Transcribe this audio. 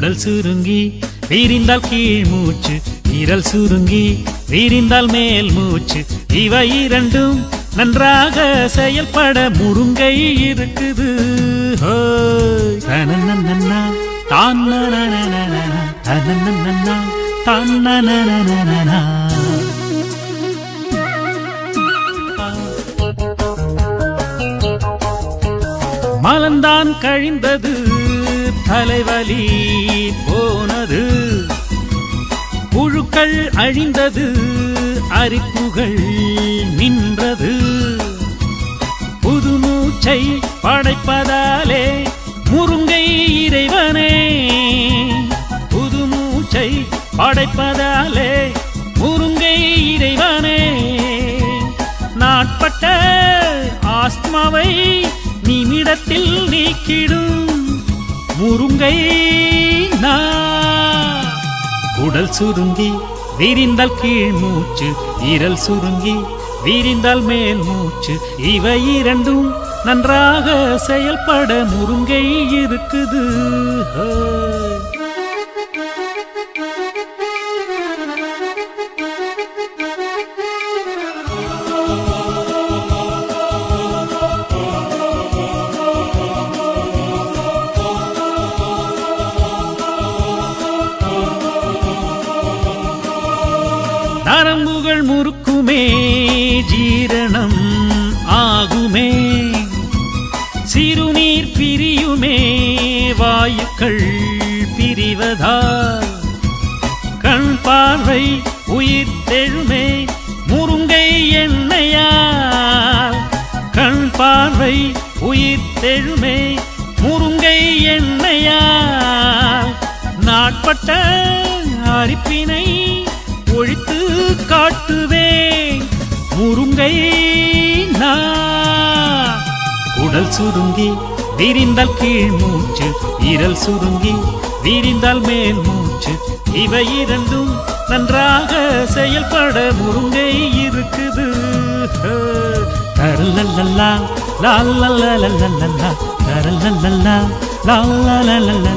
உடல் சுருங்கி விரிந்தால் கீழ் மூச்சு, விரல் சுருங்கி விரிந்தால் மேல் மூச்சு. இவை இரண்டும் நன்றாக செயல்பட முருங்கை இருக்குது. தனனனனா தானனனனா தனனனனா தானனனனா. மலந்தான் கழிந்தது, தலைவலி போனது, புழுக்கள் அழிந்தது, அரிப்புகள் நின்றது. புது மூச்சை படைப்பதாலே முருங்கை இறைவனே, புது மூச்சை படைப்பதாலே முருங்கை இறைவனே. நாட்பட்ட ஆஸ்மாவை நிமிடத்தில் நீக்கிடும் முருங்கை நான். உடல் சுருங்கி விரிந்தால் கீழ் மூச்சு, விரல் சுருங்கி விரிந்தால் மேல் மூச்சு. இவை இரண்டும் நன்றாக செயல்பட முருங்கை இருக்குது. நரம்புகள் முறுக்குமே, ஜீரணம் ஆகுமே, சிறுநீர் பிரியுமே, வாயுக்கள் பிரிவதால் கண் பார்வை உயிர் தெழுமே முருங்கை எண்ணெயால். கண் பார்வை உயிர் தெழுமே முருங்கை எண்ணெயால். நாட்பட்ட அரிப்பினை ஒழித்து காட்டுவேன் முருங்கை நான். உடல் சுருங்கி விரிந்தால் கீழ் மூச்சு, விரல் சுருங்கி விரிந்தால் மேல் மூச்சு. இவை இரண்டும் நன்றாக செயல்பட முருங்கை இருக்குது. தரலல்லா லாலல்லா தரலல்லா லாலல்லா.